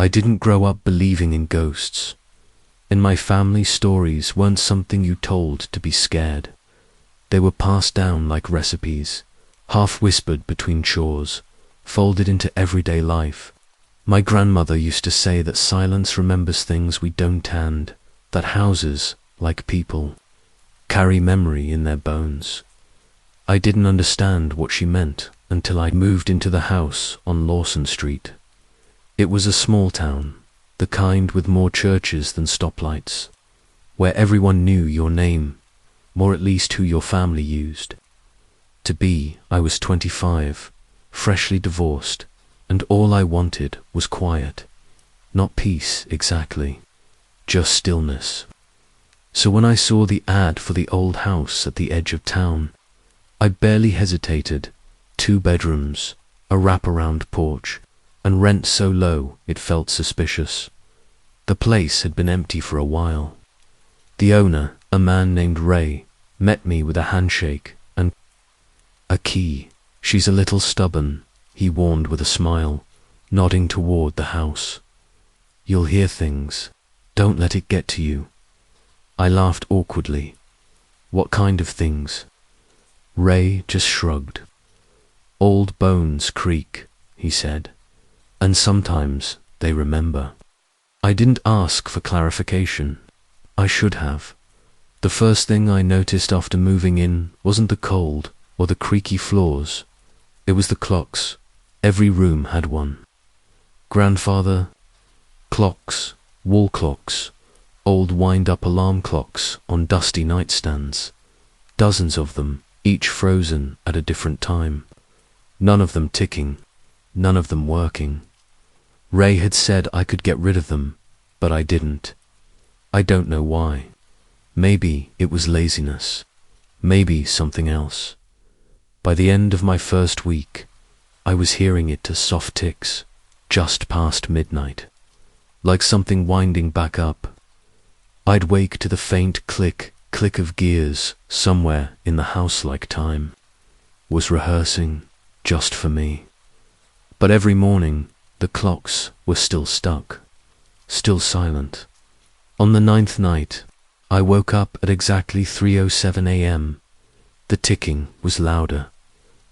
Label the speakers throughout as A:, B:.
A: I didn't grow up believing in ghosts. In my family, stories weren't something you told to be scared. They were passed down like recipes, half whispered between chores, folded into everyday life. My grandmother used to say that silence remembers things we don't, and that houses, like people, carry memory in their bones. I didn't understand what she meant until I moved into the house on Lawson Street. It was a small town, the kind with more churches than stoplights, where everyone knew your name, or at least who your family used. I was 25, freshly divorced, and all I wanted was quiet. Not peace exactly, just stillness. So when I saw the ad for the old house at the edge of town, I barely hesitated. 2 bedrooms, a wraparound porch, and rent so low it felt suspicious. The place had been empty for a while. The owner, a man named Ray, met me with a handshake and a key. "She's a little stubborn," he warned with a smile, nodding toward the house. "You'll hear things. Don't let it get to you." I laughed awkwardly. "What kind of things?" Ray just shrugged. "Old bones creak," he said, "and sometimes they remember." I didn't ask for clarification. I should have. The first thing I noticed after moving in wasn't the cold or the creaky floors. It was the clocks. Every room had one. Grandfather clocks, wall clocks, old wind-up alarm clocks on dusty nightstands. Dozens of them, each frozen at a different time. None of them ticking, none of them working. Ray had said I could get rid of them, but I didn't. I don't know why. Maybe it was laziness. Maybe something else. By the end of my first week, I was hearing it to soft ticks, just past midnight, like something winding back up. I'd wake to the faint click of gears somewhere in the house, like time was rehearsing just for me. But every morning, the clocks were still stuck, still silent. On the 9th night, I woke up at exactly 3:07 a.m. The ticking was louder,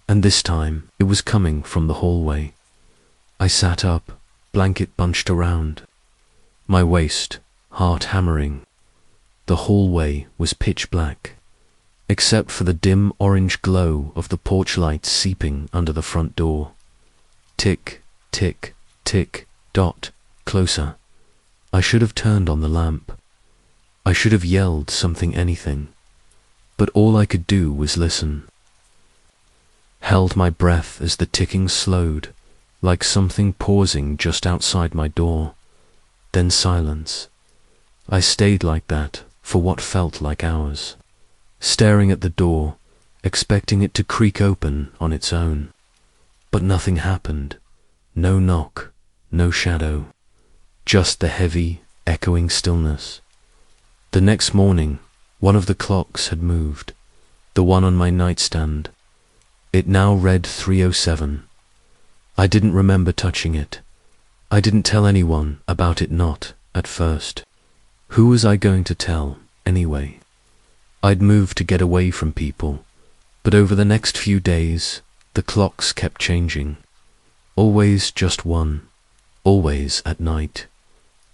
A: and this time it was coming from the hallway. I sat up, blanket bunched around, my waist, heart hammering. The hallway was pitch black, except for the dim orange glow of the porch light seeping under the front door. Tick, tick, tick, dot, closer. I should have turned on the lamp. I should have yelled something, anything. But all I could do was listen. Held my breath as the ticking slowed, like something pausing just outside my door. Then silence. I stayed like that for what felt like hours, staring at the door, expecting it to creak open on its own. But nothing happened. No knock, no shadow, just the heavy, echoing stillness. The next morning, one of the clocks had moved, the one on my nightstand. It now read 3:07. I didn't remember touching it. I didn't tell anyone about it, not at first. Who was I going to tell, anyway? I'd moved to get away from people, but over the next few days, the clocks kept changing. Always just one, always at night.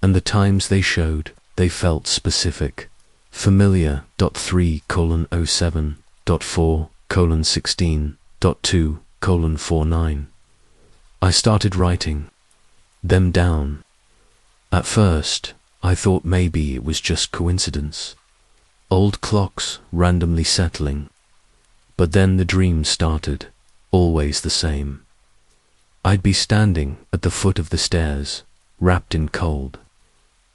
A: And the times they showed, they felt specific. Familiar. 3:07, 4:16, 2:49. I started writing them down. At first, I thought maybe it was just coincidence. Old clocks randomly settling. But then the dream started, always the same. I'd be standing at the foot of the stairs, wrapped in cold.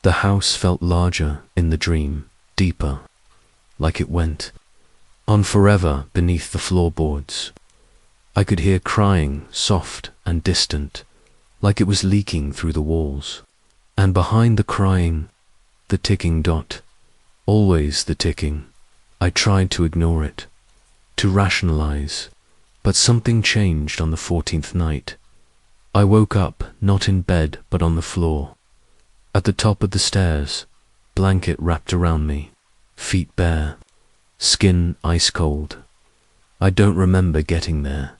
A: The house felt larger in the dream, deeper, like it went on forever beneath the floorboards. I could hear crying, soft and distant, like it was leaking through the walls. And behind the crying, the ticking dot, always the ticking. I tried to ignore it, to rationalize, but something changed on the 14th night. I woke up, not in bed, but on the floor. At the top of the stairs, blanket wrapped around me, feet bare, skin ice cold. I don't remember getting there.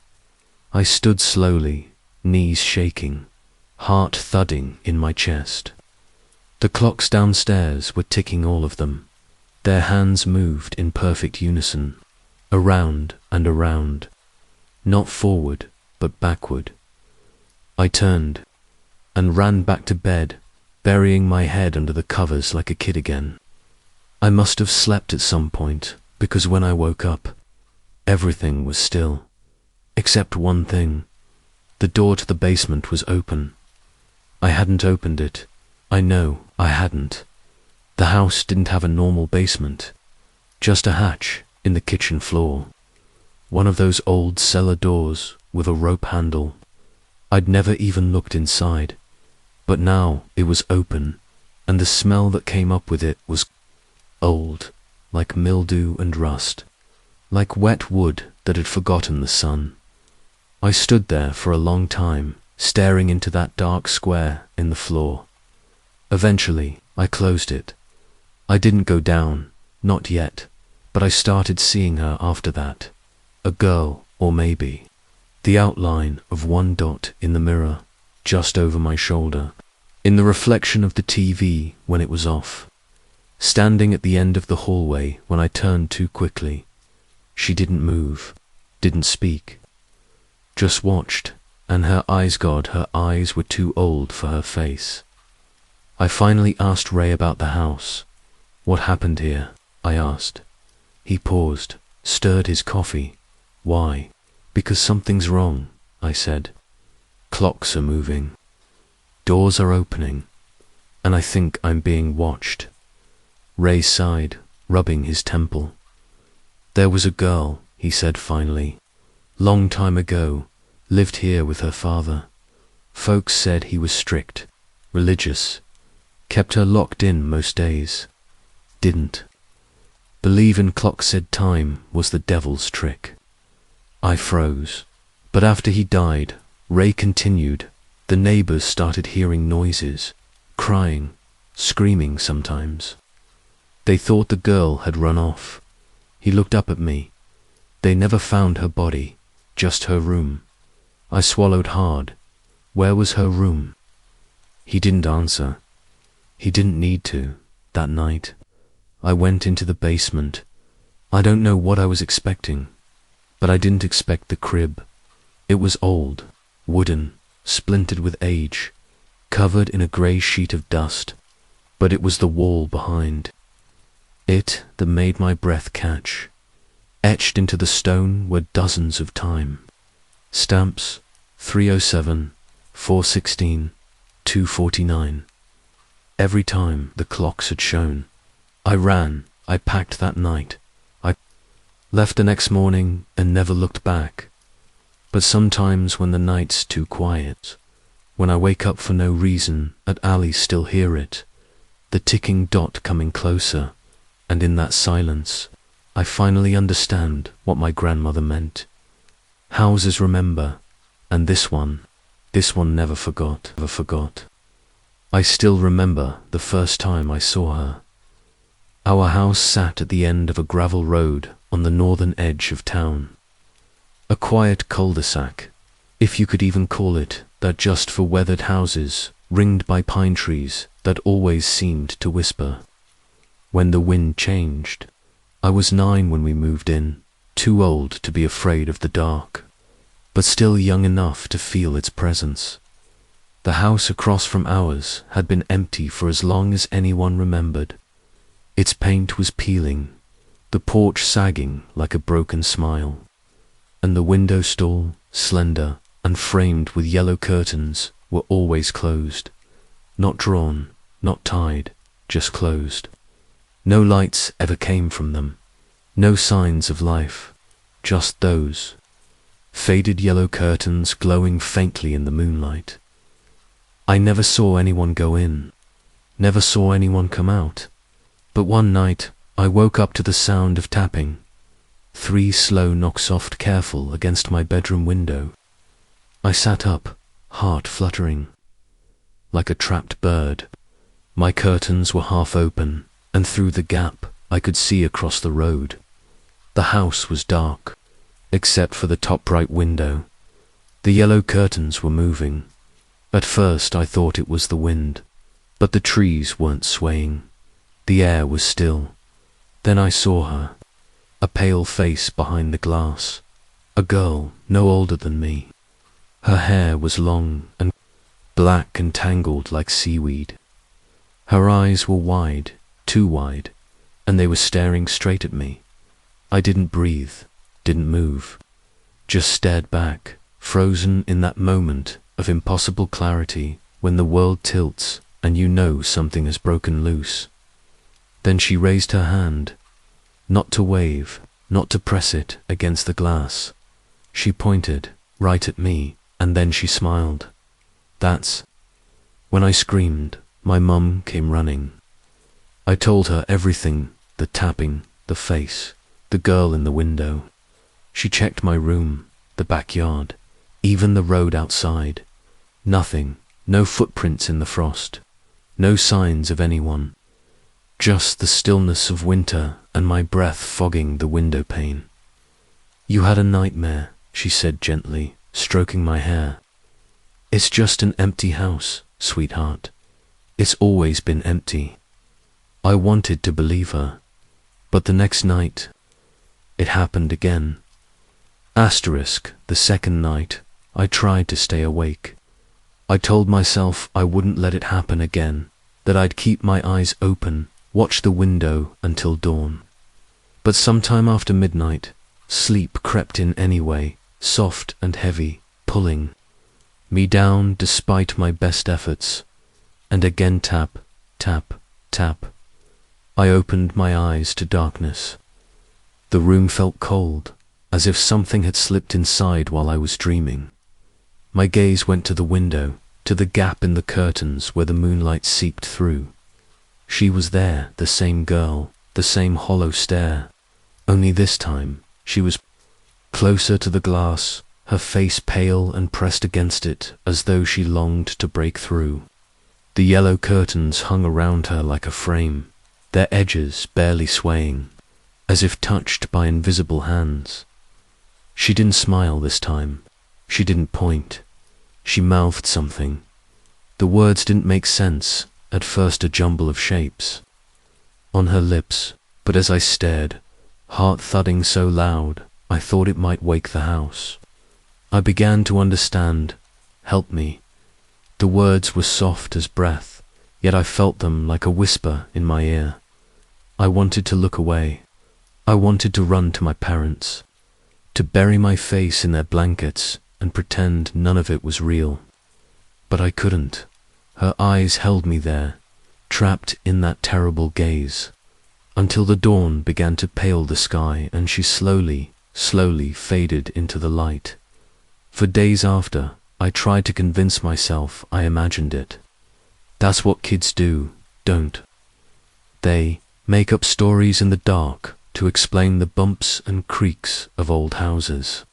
A: I stood slowly, knees shaking, heart thudding in my chest. The clocks downstairs were ticking, all of them. Their hands moved in perfect unison, around and around, not forward, but backward. I turned and ran back to bed, burying my head under the covers like a kid again. I must have slept at some point, because when I woke up, everything was still, except one thing. The door to the basement was open. I hadn't opened it. I know I hadn't. The house didn't have a normal basement, just a hatch in the kitchen floor. One of those old cellar doors with a rope handle. I'd never even looked inside, but now it was open, and the smell that came up with it was old, like mildew and rust, like wet wood that had forgotten the sun. I stood there for a long time, staring into that dark square in the floor. Eventually, I closed it. I didn't go down, not yet, but I started seeing her after that. A girl, or maybe the outline of one dot in the mirror, just over my shoulder, in the reflection of the TV when it was off. Standing at the end of the hallway when I turned too quickly. She didn't move, didn't speak, just watched, and her eyes, God, her eyes were too old for her face. I finally asked Ray about the house. What happened here? I asked. He paused, stirred his coffee. Why? Because something's wrong, I said. Clocks are moving. Doors are opening. And I think I'm being watched. Ray sighed, rubbing his temple. There was a girl, he said finally. Long time ago, lived here with her father. Folks said he was strict, religious, kept her locked in most days. Didn't. Believe in clocks, said time was the devil's trick. I froze. But after he died, Ray continued, the neighbors started hearing noises, crying, screaming sometimes. They thought the girl had run off. He looked up at me. They never found her body, just her room. I swallowed hard. Where was her room? He didn't answer. He didn't need to, that night. I went into the basement. I don't know what I was expecting, but I didn't expect the crib. It was old, wooden, splintered with age, covered in a grey sheet of dust, but it was the wall behind. It that made my breath catch. Etched into the stone were dozens of time. Stamps, 307, 416, 249. Every time the clocks had shown. I ran, I packed that night. I left the next morning and never looked back. But sometimes when the night's too quiet, when I wake up for no reason, at alley still hear it, the ticking dot coming closer, and in that silence, I finally understand what my grandmother meant. Houses remember, and this one never forgot. I still remember the first time I saw her. Our house sat at the end of a gravel road on the northern edge of town. A quiet cul-de-sac, if you could even call it that, just for weathered houses, ringed by pine trees that always seemed to whisper. When the wind changed, I was 9 when we moved in, too old to be afraid of the dark, but still young enough to feel its presence. The house across from ours had been empty for as long as anyone remembered. Its paint was peeling, the porch sagging like a broken smile, and the window stall, slender and framed with yellow curtains, were always closed. Not drawn, not tied, just closed. No lights ever came from them, no signs of life, just those faded yellow curtains glowing faintly in the moonlight. I never saw anyone go in, never saw anyone come out, but one night I woke up to the sound of tapping, 3 slow knocks, soft, careful, against my bedroom window. I sat up, heart fluttering. Like a trapped bird, my curtains were half open, and through the gap I could see across the road. The house was dark, except for the top right window. The yellow curtains were moving. At first I thought it was the wind, but the trees weren't swaying. The air was still. Then I saw her, a pale face behind the glass, a girl no older than me. Her hair was long and black and tangled like seaweed. Her eyes were wide, too wide, and they were staring straight at me. I didn't breathe, didn't move, just stared back, frozen in that moment of impossible clarity when the world tilts and you know something has broken loose. Then she raised her hand, not to wave, not to press it against the glass. She pointed right at me, and then she smiled. That's when I screamed. My mum came running. I told her everything, the tapping, the face, the girl in the window. She checked my room, the backyard, even the road outside. Nothing, no footprints in the frost, no signs of anyone. Just the stillness of winter and my breath fogging the window pane. You had a nightmare, she said gently, stroking my hair. It's just an empty house, sweetheart. It's always been empty. I wanted to believe her, but the next night, it happened again. Asterisk, the second night, I tried to stay awake. I told myself I wouldn't let it happen again, that I'd keep my eyes open, watch the window until dawn. But sometime after midnight, sleep crept in anyway, soft and heavy, pulling me down despite my best efforts. And again tap, tap, tap. I opened my eyes to darkness. The room felt cold, as if something had slipped inside while I was dreaming. My gaze went to the window, to the gap in the curtains where the moonlight seeped through. She was there, the same girl, the same hollow stare. Only this time, she was closer to the glass, her face pale and pressed against it as though she longed to break through. The yellow curtains hung around her like a frame, their edges barely swaying, as if touched by invisible hands. She didn't smile this time. She didn't point. She mouthed something. The words didn't make sense, at first a jumble of shapes on her lips, but as I stared, heart thudding so loud, I thought it might wake the house. I began to understand. Help me. The words were soft as breath, yet I felt them like a whisper in my ear. I wanted to look away. I wanted to run to my parents, to bury my face in their blankets and pretend none of it was real. But I couldn't. Her eyes held me there, trapped in that terrible gaze, until the dawn began to pale the sky and she slowly, slowly faded into the light. For days after, I tried to convince myself I imagined it. That's what kids do, don't they? Make up stories in the dark to explain the bumps and creaks of old houses.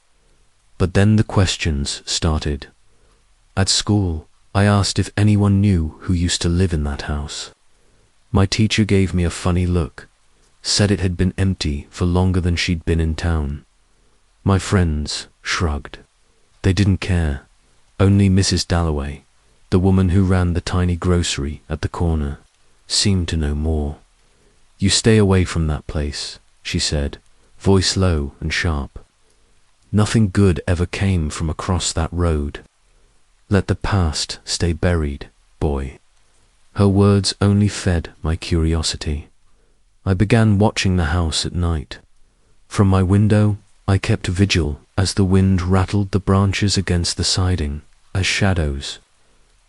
A: But then the questions started. At school, I asked if anyone knew who used to live in that house. My teacher gave me a funny look, said it had been empty for longer than she'd been in town. My friends shrugged. They didn't care. Only Mrs. Dalloway, the woman who ran the tiny grocery at the corner, seemed to know more. You stay away from that place, she said, voice low and sharp. Nothing good ever came from across that road. Let the past stay buried, boy. Her words only fed my curiosity. I began watching the house at night. From my window, I kept vigil as the wind rattled the branches against the siding, as shadows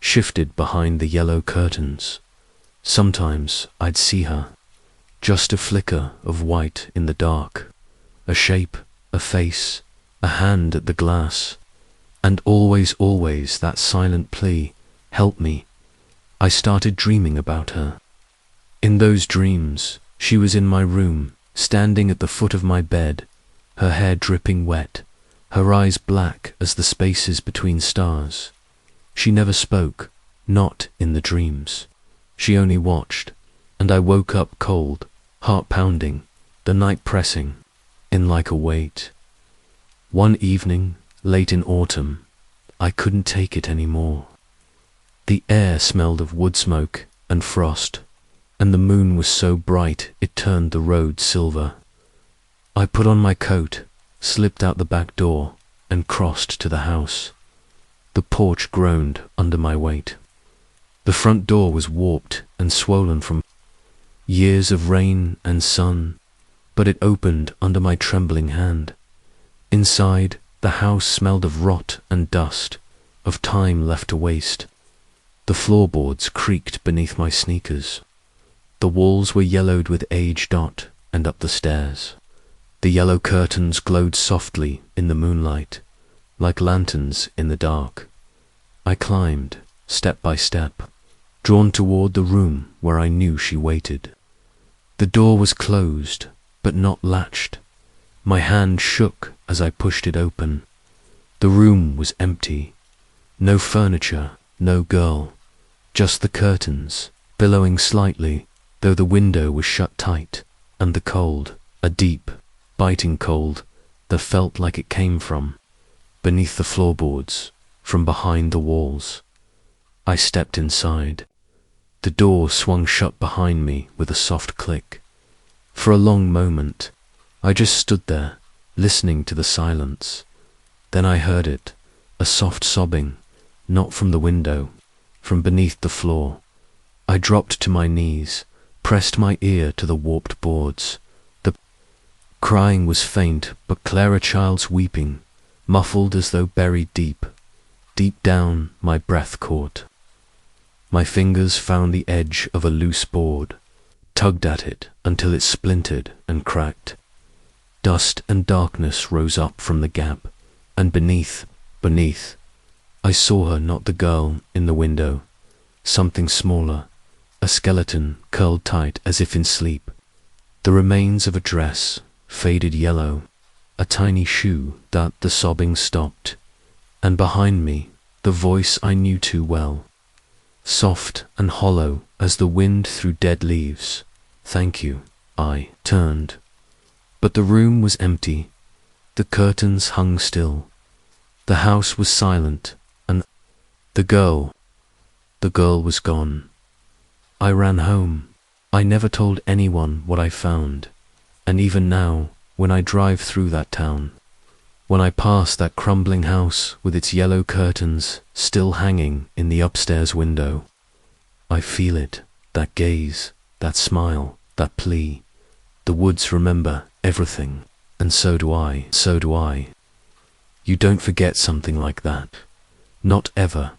A: shifted behind the yellow curtains. Sometimes I'd see her, just a flicker of white in the dark, a shape, a face, a hand at the glass, and always, always that silent plea, help me. I started dreaming about her. In those dreams, she was in my room, standing at the foot of my bed, her hair dripping wet, her eyes black as the spaces between stars. She never spoke, not in the dreams. She only watched, and I woke up cold, heart pounding, the night pressing in like a weight. One evening, late in autumn, I couldn't take it anymore. The air smelled of wood smoke and frost, and the moon was so bright it turned the road silver. I put on my coat, slipped out the back door, and crossed to the house. The porch groaned under my weight. The front door was warped and swollen from years of rain and sun, but it opened under my trembling hand. Inside, the house smelled of rot and dust, of time left to waste. The floorboards creaked beneath my sneakers. The walls were yellowed with age. And up the stairs, the yellow curtains glowed softly in the moonlight, like lanterns in the dark. I climbed, step by step, drawn toward the room where I knew she waited. The door was closed, but not latched. My hand shook as I pushed it open. The room was empty. No furniture, no girl, just the curtains, billowing slightly, though the window was shut tight, and the cold, a deep, biting cold, that felt like it came from beneath the floorboards, from behind the walls. I stepped inside. The door swung shut behind me with a soft click. For a long moment, I just stood there, listening to the silence. Then I heard it, a soft sobbing, not from the window, from beneath the floor. I dropped to my knees, pressed my ear to the warped boards. The crying was faint, but clear, a child's weeping, muffled as though buried deep. Deep down, my breath caught. My fingers found the edge of a loose board, tugged at it until it splintered and cracked. Dust and darkness rose up from the gap, and beneath, I saw her, not the girl in the window, something smaller, a skeleton curled tight as if in sleep. The remains of a dress, faded yellow, a tiny shoe that the sobbing stopped, and behind me, the voice I knew too well, soft and hollow as the wind through dead leaves. Thank you. I turned, but the room was empty. The curtains hung still. The house was silent, and the girl was gone. I ran home. I never told anyone what I found, and even now, when I drive through that town, when I pass that crumbling house with its yellow curtains still hanging in the upstairs window, I feel it, that gaze, that smile, that plea. The woods remember everything, and so do I. You don't forget something like that. Not ever.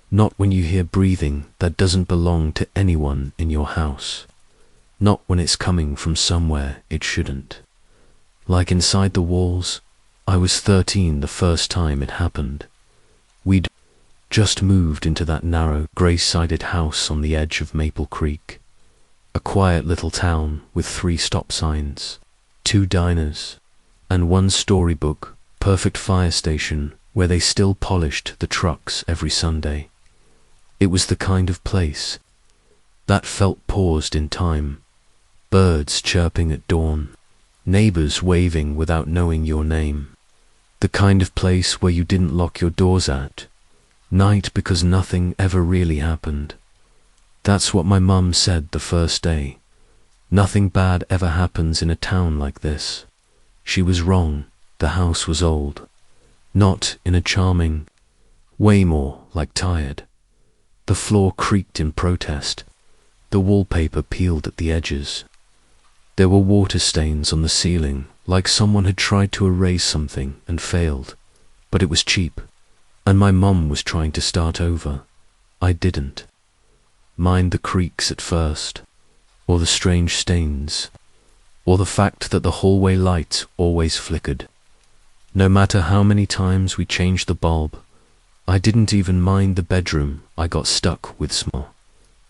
A: Not when you hear breathing that doesn't belong to anyone in your house. Not when it's coming from somewhere it shouldn't. Like inside the walls, I was 13 the first time it happened. We'd just moved into that narrow, grey-sided house on the edge of Maple Creek. A quiet little town with 3 stop signs, 2 diners, and 1 storybook, perfect fire station where they still polished the trucks every Sunday. It was the kind of place that felt paused in time. Birds chirping at dawn, neighbors waving without knowing your name. The kind of place where you didn't lock your doors at night because nothing ever really happened. That's what my mum said the first day. Nothing bad ever happens in a town like this. She was wrong. The house was old. Not in a charming way, more like tired. The floor creaked in protest. The wallpaper peeled at the edges. There were water stains on the ceiling, like someone had tried to erase something and failed. But it was cheap, and my mum was trying to start over. I didn't mind the creaks at first, or the strange stains, or the fact that the hallway light always flickered. No matter how many times we changed the bulb, I didn't even mind the bedroom I got stuck with, small,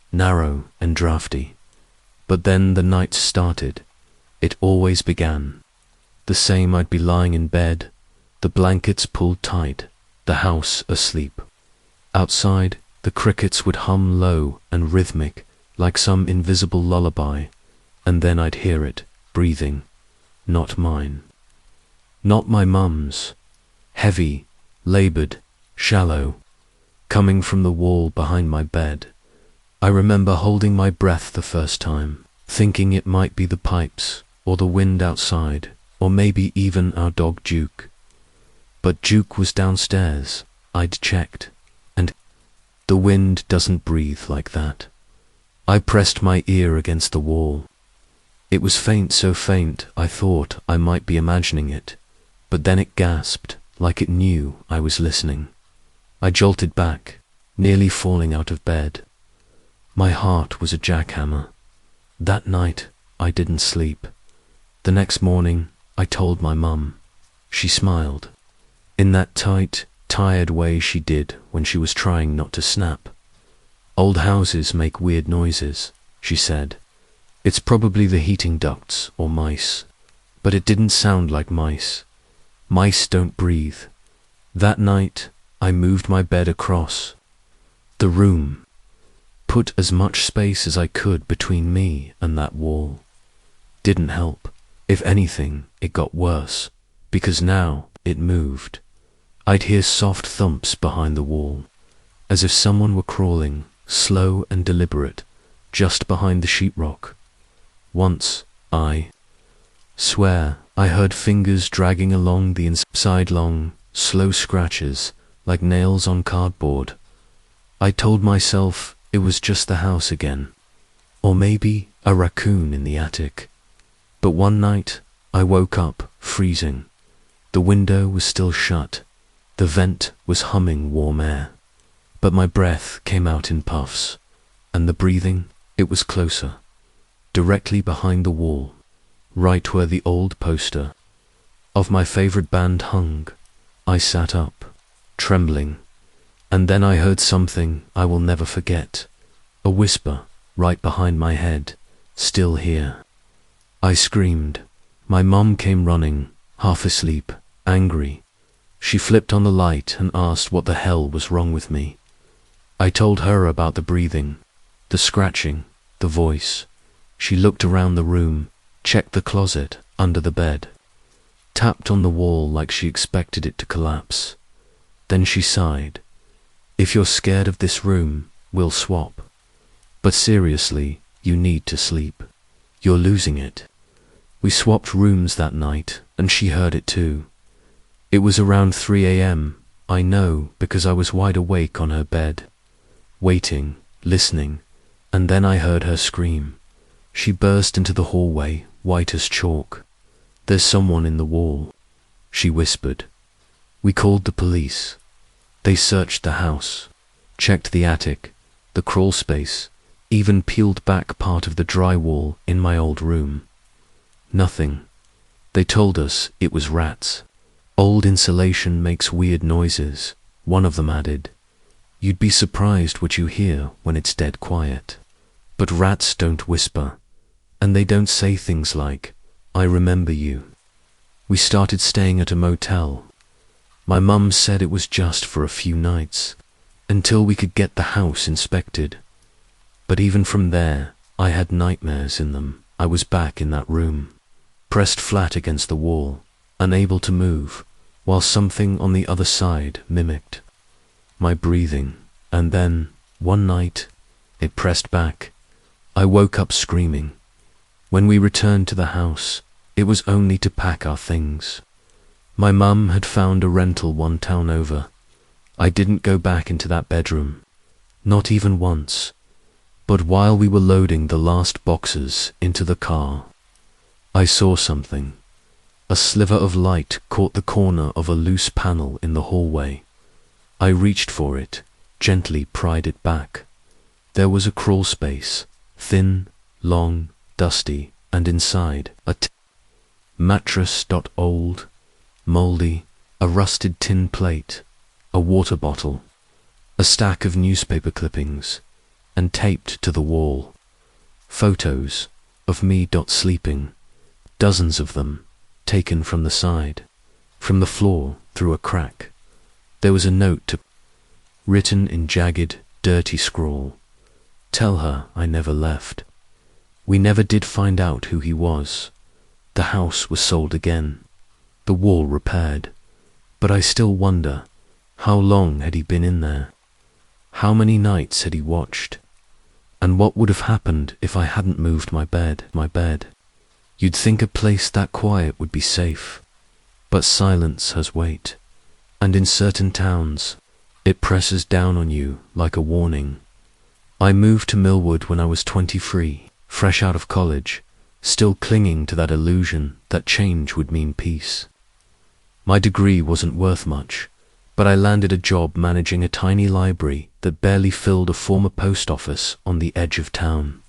A: narrow and drafty. But then the night started. It always began. The same. I'd be lying in bed, the blankets pulled tight, the house asleep. Outside, the crickets would hum low and rhythmic, like some invisible lullaby, and then I'd hear it, breathing, not mine. Not my mum's. Heavy, labored, shallow, coming from the wall behind my bed. I remember holding my breath the first time, thinking it might be the pipes, or the wind outside, or maybe even our dog Duke. But Duke was downstairs, I'd checked, and the wind doesn't breathe like that. I pressed my ear against the wall. It was faint, so faint I thought I might be imagining it, but then it gasped, like it knew I was listening. I jolted back, nearly falling out of bed. My heart was a jackhammer. That night, I didn't sleep. The next morning, I told my mum. She smiled, in that tight, tired way she did when she was trying not to snap. Old houses make weird noises, she said. It's probably the heating ducts or mice. But it didn't sound like mice. Mice don't breathe. That night, I moved my bed across the room, put as much space as I could between me and that wall. Didn't help. If anything, it got worse, because now it moved. I'd hear soft thumps behind the wall, as if someone were crawling, slow and deliberate, just behind the sheetrock. Once, I swear, I heard fingers dragging along the inside, long, slow scratches, like nails on cardboard. I told myself it was just the house again, or maybe a raccoon in the attic. But one night, I woke up, freezing. The window was still shut. The vent was humming warm air. But my breath came out in puffs, and the breathing, it was closer, directly behind the wall, right where the old poster of my favorite band hung. I sat up, trembling, and then I heard something I will never forget, a whisper right behind my head, "Still here." I screamed. My mum came running, half asleep, angry. She flipped on the light and asked what the hell was wrong with me. I told her about the breathing, the scratching, the voice. She looked around the room, checked the closet, under the bed, tapped on the wall like she expected it to collapse. Then she sighed. "If you're scared of this room, we'll swap. But seriously, you need to sleep. You're losing it." We swapped rooms that night, and she heard it too. It was around 3 a.m., I know, because I was wide awake on her bed, waiting, listening, and then I heard her scream. She burst into the hallway, white as chalk. "There's someone in the wall," she whispered. We called the police. They searched the house, checked the attic, the crawl space, even peeled back part of the drywall in my old room. Nothing. They told us it was rats. "Old insulation makes weird noises," one of them added. "You'd be surprised what you hear when it's dead quiet. But rats don't whisper, and they don't say things like, 'I remember you.'" We started staying at a motel. My mum said it was just for a few nights, until we could get the house inspected. But even from there, I had nightmares in them. I was back in that room, pressed flat against the wall, unable to move, while something on the other side mimicked my breathing. And then, one night, it pressed back. I woke up screaming. When we returned to the house, it was only to pack our things. My mum had found a rental one town over. I didn't go back into that bedroom, not even once. But while we were loading the last boxes into the car, I saw something. A sliver of light caught the corner of a loose panel in the hallway. I reached for it, gently pried it back. There was a crawl space, thin, long, dusty, and inside a mattress. Old, moldy, a rusted tin plate, a water bottle, a stack of newspaper clippings, and taped to the wall, photos of me. Sleeping, dozens of them, taken from the side, from the floor, through a crack. There was a note to written in jagged, dirty scrawl. Tell her I never left. We never did find out who he was. The house was sold again, the wall repaired, but I still wonder, how long had he been in there? How many nights had he watched? And what would have happened if I hadn't moved my bed? You'd think a place that quiet would be safe, but silence has weight, and in certain towns, it presses down on you like a warning. I moved to Millwood when I was 23, fresh out of college, still clinging to that illusion that change would mean peace. My degree wasn't worth much, but I landed a job managing a tiny library that barely filled a former post office on the edge of town.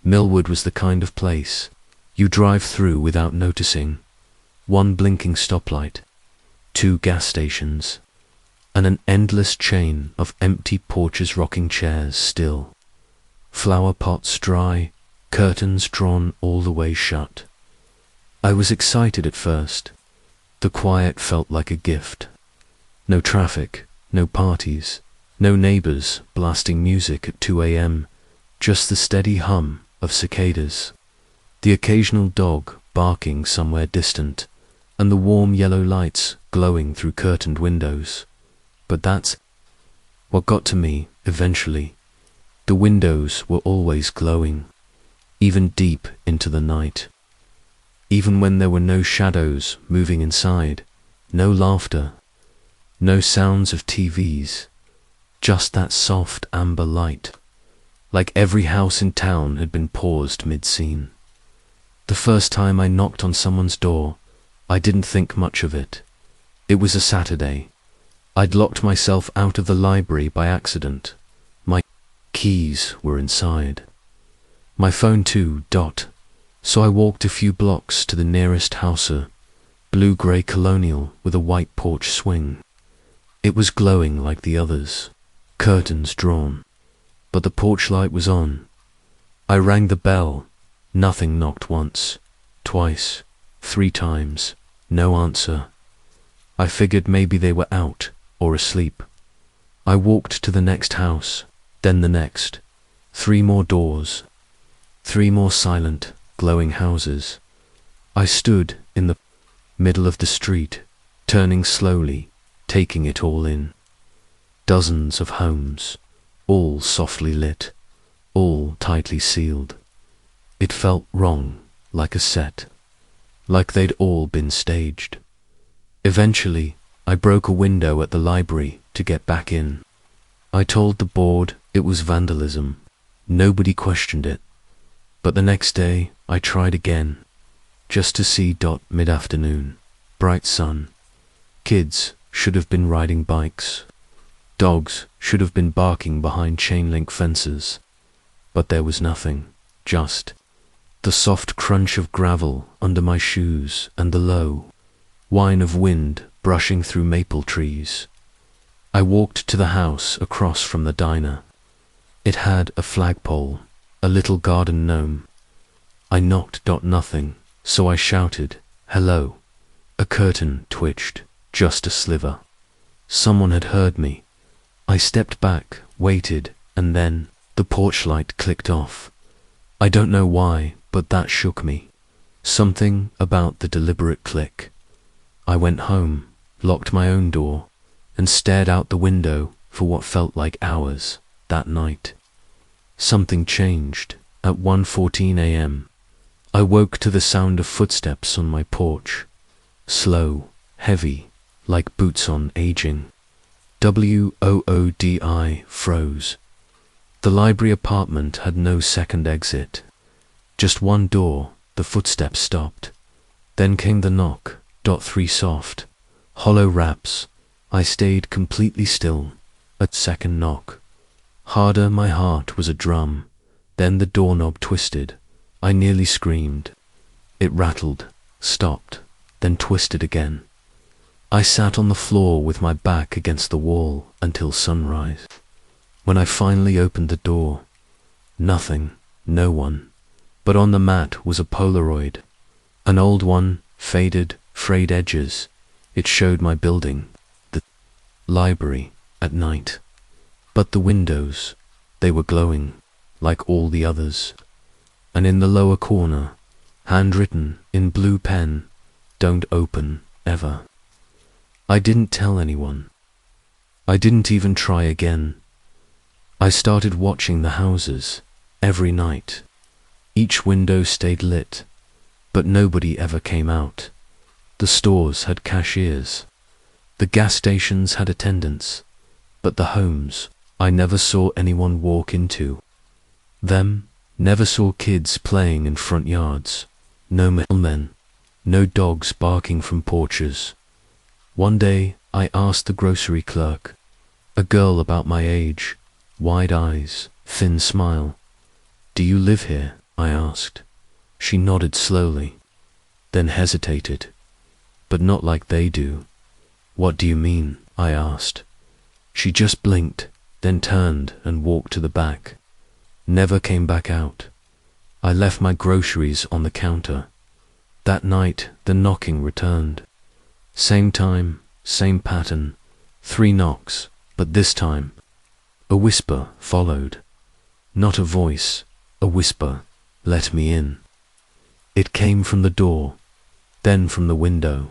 A: Millwood was the kind of place you drive through without noticing. One blinking stoplight, 2 gas stations, and an endless chain of empty porches, rocking chairs still, flower pots dry, curtains drawn all the way shut. I was excited at first. The quiet felt like a gift. No traffic, no parties, no neighbors blasting music at 2 a.m., just the steady hum of cicadas, the occasional dog barking somewhere distant, and the warm yellow lights glowing through curtained windows. But that's what got to me eventually. The windows were always glowing, even deep into the night. Even when there were no shadows moving inside, no laughter, no sounds of TVs, just that soft amber light, like every house in town had been paused mid-scene. The first time I knocked on someone's door, I didn't think much of it. It was a Saturday. I'd locked myself out of the library by accident. My keys were inside. My phone too, so I walked a few blocks to the nearest houser, blue-grey colonial with a white porch swing. It was glowing like the others, curtains drawn, but the porch light was on. I rang the bell. Nothing. Knocked once, twice, 3 times, no answer. I figured maybe they were out or asleep. I walked to the next house, then the next. 3 more doors, 3 more silent, glowing houses. I stood in the middle of the street, turning slowly, taking it all in. Dozens of homes, all softly lit, all tightly sealed. It felt wrong, like a set, like they'd all been staged. Eventually, I broke a window at the library to get back in. I told the board it was vandalism. Nobody questioned it. But the next day, I tried again, just to see. Mid-afternoon, bright sun. Kids should have been riding bikes. Dogs should have been barking behind chain-link fences. But there was nothing, just the soft crunch of gravel under my shoes and the low whine of wind brushing through maple trees. I walked to the house across from the diner. It had a flagpole, a little garden gnome. I knocked. Nothing, so I shouted, "Hello." A curtain twitched, just a sliver. Someone had heard me. I stepped back, waited, and then the porch light clicked off. I don't know why, but that shook me. Something about the deliberate click. I went home, locked my own door, and stared out the window for what felt like hours that night. Something changed at 1:14 a.m. I woke to the sound of footsteps on my porch. Slow, heavy, like boots on aging. WOODI froze. The library apartment had no second exit. Just one door. The footsteps stopped. Then came the knock. 3 soft, hollow raps. I stayed completely still. A second knock. Harder. My heart was a drum. Then the doorknob twisted. I nearly screamed. It rattled, stopped, then twisted again. I sat on the floor with my back against the wall until sunrise. When I finally opened the door, nothing, no one. But on the mat was a Polaroid. An old one, faded, frayed edges. It showed my building, the library, at night. But the windows, they were glowing, like all the others. And in the lower corner, handwritten in blue pen, "Don't open, ever." I didn't tell anyone. I didn't even try again. I started watching the houses, every night. Each window stayed lit, but nobody ever came out. The stores had cashiers. The gas stations had attendants. But the homes, I never saw anyone walk into. Them, never saw kids playing in front yards. No mailmen, no dogs barking from porches. One day, I asked the grocery clerk, a girl about my age, wide eyes, thin smile. "Do you live here?" I asked. She nodded slowly, then hesitated, but not like they do. "What do you mean?" I asked. She just blinked, then turned and walked to the back. Never came back out. I left my groceries on the counter. That night, the knocking returned. Same time, same pattern, 3 knocks, but this time, a whisper followed. Not a voice, a whisper, "Let me in." It came from the door, then from the window.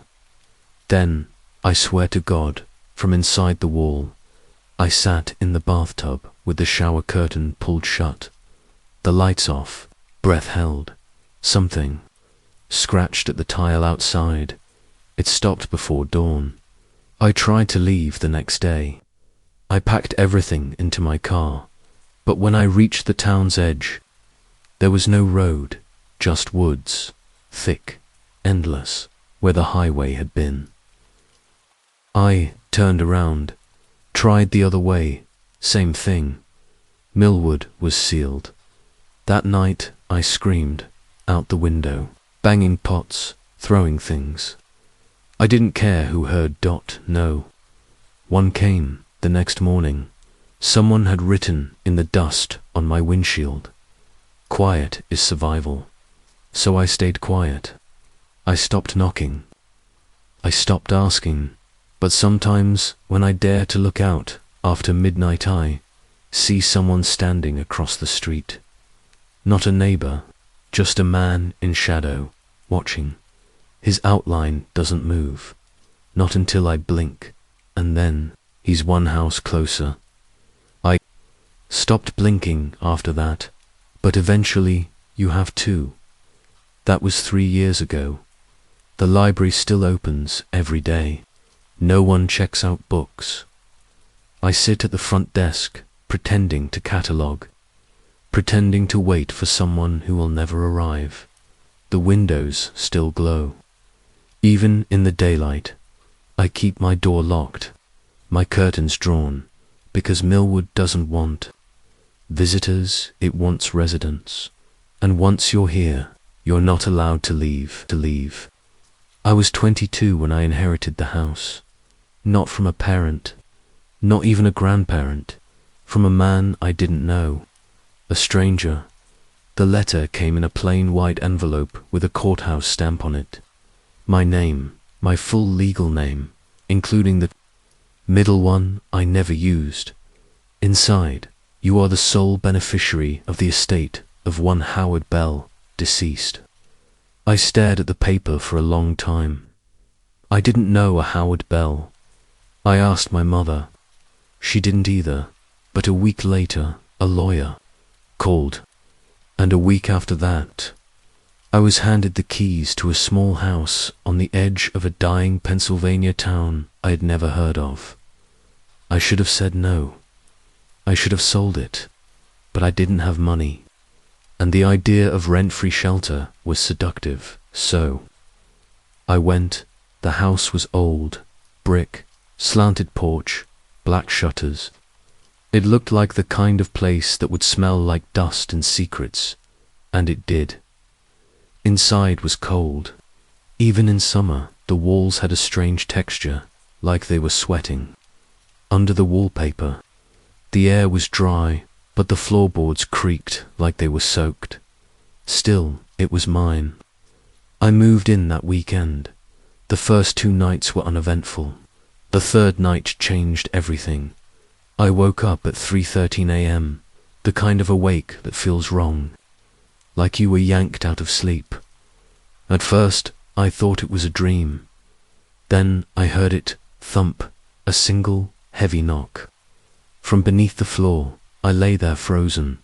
A: Then, I swear to God, from inside the wall. I sat in the bathtub with the shower curtain pulled shut. The lights off, breath held. Something scratched at the tile outside. It stopped before dawn. I tried to leave the next day. I packed everything into my car, but when I reached the town's edge, there was no road, just woods, thick, endless, where the highway had been. I turned around, tried the other way, same thing. Millwood was sealed. That night I screamed, out the window, banging pots, throwing things. I didn't care who heard. No. One came the next morning. Someone had written in the dust on my windshield, "Quiet is survival." So I stayed quiet. I stopped knocking. I stopped asking. But sometimes when I dare to look out after midnight, I see someone standing across the street. Not a neighbor, just a man in shadow, watching. His outline doesn't move, not until I blink, and then he's one house closer. I stopped blinking after that, but eventually you have to. That was 3 years ago. The library still opens every day. No one checks out books. I sit at the front desk, pretending to catalogue, pretending to wait for someone who will never arrive. The windows still glow. Even in the daylight, I keep my door locked, my curtains drawn, because Millwood doesn't want visitors, it wants residents. And once you're here, you're not allowed to leave. I was 22 when I inherited the house. Not from a parent, not even a grandparent, from a man I didn't know, a stranger. The letter came in a plain white envelope with a courthouse stamp on it. My name, my full legal name, including the middle one I never used. Inside, "You are the sole beneficiary of the estate of one Howard Bell, deceased." I stared at the paper for a long time. I didn't know a Howard Bell. I asked my mother. She didn't either, but a week later, a lawyer called, and a week after that, I was handed the keys to a small house on the edge of a dying Pennsylvania town I had never heard of. I should have said no. I should have sold it, but I didn't have money, and the idea of rent-free shelter was seductive, so I went. The house was old, brick, slanted porch, black shutters. It looked like the kind of place that would smell like dust and secrets, and it did. Inside was cold. Even in summer, the walls had a strange texture, like they were sweating. Under the wallpaper, the air was dry, but the floorboards creaked like they were soaked. Still, it was mine. I moved in that weekend. The first 2 nights were uneventful. The third night changed everything. I woke up at 3:13 a.m., the kind of awake that feels wrong, like you were yanked out of sleep. At first, I thought it was a dream. Then I heard it thump, a single, heavy knock. From beneath the floor, I lay there frozen.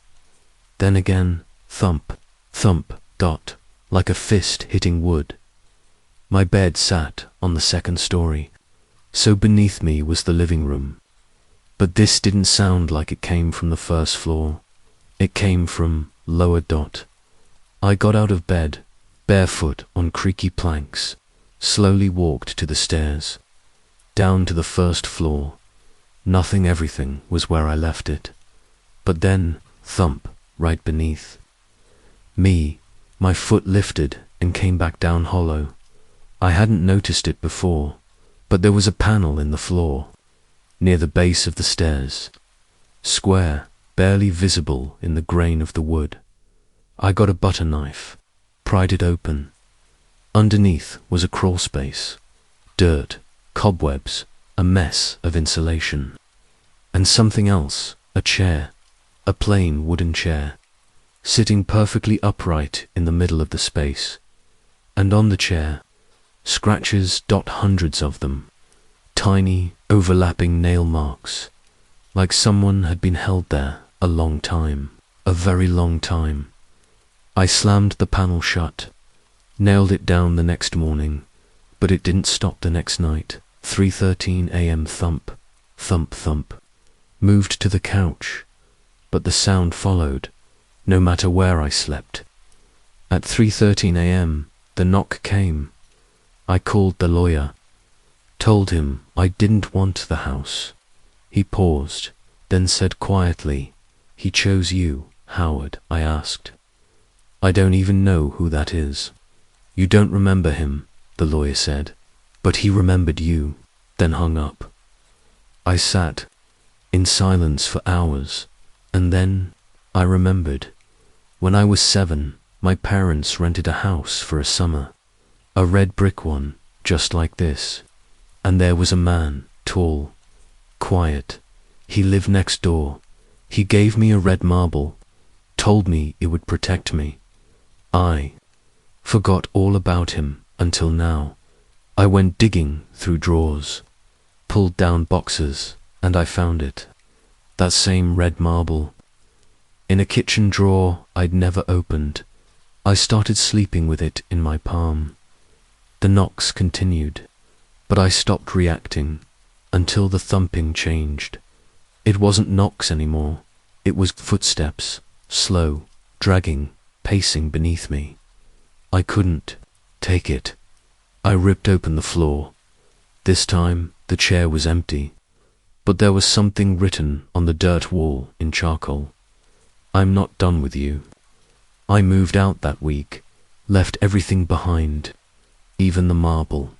A: Then again, thump, thump, dot, like a fist hitting wood. My bed sat on the second story, so beneath me was the living room. But this didn't sound like it came from the first floor. It came from lower dot. I got out of bed, barefoot on creaky planks, slowly walked to the stairs, down to the first floor. Nothing, everything was where I left it. But then, thump, right beneath me, my foot lifted and came back down hollow. I hadn't noticed it before, but there was a panel in the floor, near the base of the stairs, square, barely visible in the grain of the wood. I got a butter knife, pried it open. Underneath was a crawl space, dirt, cobwebs, a mess of insulation. And something else, a chair, a plain wooden chair, sitting perfectly upright in the middle of the space. And on the chair, scratches, hundreds of them, tiny, overlapping nail marks, like someone had been held there a long time, a very long time. I slammed the panel shut, nailed it down the next morning, but it didn't stop the next night. 3:13 a.m. thump, thump, thump. Moved to the couch, but the sound followed, no matter where I slept. At 3:13 a.m., the knock came. I called the lawyer, told him I didn't want the house. He paused, then said quietly, "He chose you, Howard," I asked. "I don't even know who that is." "You don't remember him," the lawyer said, "but he remembered you," then hung up. I sat in silence for hours, and then I remembered. When I was 7, my parents rented a house for a summer, a red brick one, just like this. And there was a man, tall, quiet. He lived next door. He gave me a red marble, told me it would protect me. I forgot all about him until now. I went digging through drawers, pulled down boxes, and I found it. That same red marble, in a kitchen drawer I'd never opened. I started sleeping with it in my palm. The knocks continued, but I stopped reacting until the thumping changed. It wasn't knocks anymore. It was footsteps, slow, dragging, pacing beneath me. I couldn't take it. I ripped open the floor. This time the chair was empty, but there was something written on the dirt wall in charcoal. "I'm not done with you." I moved out that week, left everything behind, even the marble.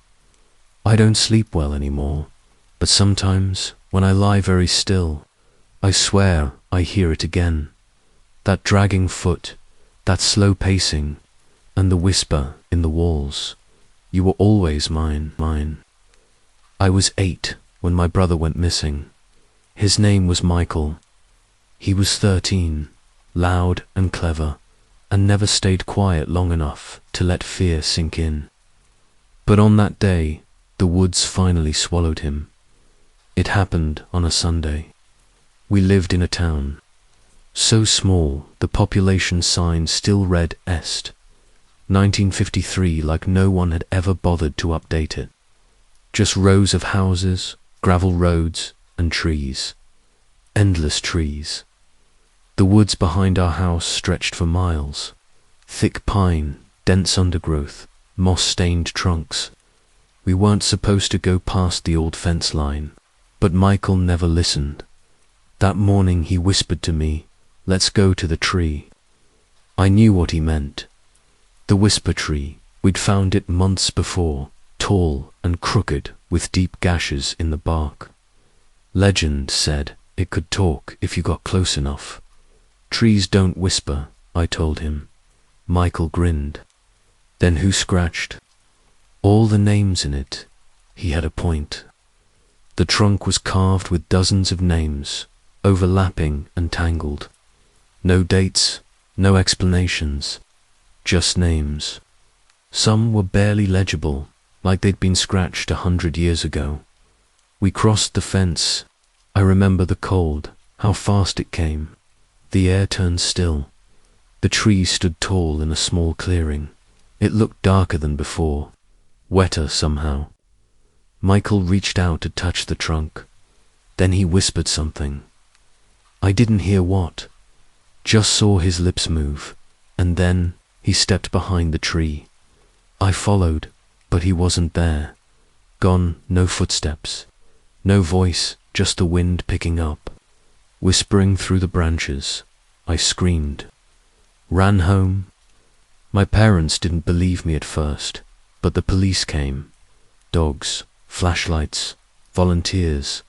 A: I don't sleep well anymore, but sometimes when I lie very still, I swear I hear it again. That dragging foot, that slow pacing, and the whisper in the walls. You were always mine, mine. I was 8 when my brother went missing. His name was Michael. He was 13, loud and clever, and never stayed quiet long enough to let fear sink in. But on that day, the woods finally swallowed him. It happened on a Sunday. We lived in a town so small the population sign still read Est. 1953, like no one had ever bothered to update it. Just rows of houses, gravel roads, and trees. Endless trees. The woods behind our house stretched for miles. Thick pine, dense undergrowth, moss-stained trunks. We weren't supposed to go past the old fence line, but Michael never listened. That morning he whispered to me, "Let's go to the tree." I knew what he meant. The whisper tree. We'd found it months before, tall and crooked with deep gashes in the bark. Legend said it could talk if you got close enough. "Trees don't whisper," I told him. Michael grinned. "Then who scratched?" "All the names in it." He had a point. The trunk was carved with dozens of names, overlapping and tangled. No dates, no explanations, just names. Some were barely legible, like they'd been scratched 100 years ago. We crossed the fence. I remember the cold, how fast it came. The air turned still. The tree stood tall in a small clearing. It looked darker than before, wetter somehow. Michael reached out to touch the trunk. Then he whispered something. I didn't hear what, just saw his lips move, and then he stepped behind the tree. I followed, but he wasn't there. Gone, no footsteps, no voice, just the wind picking up, whispering through the branches. I screamed, ran home. My parents didn't believe me at first, but the police came. Dogs, flashlights, volunteers.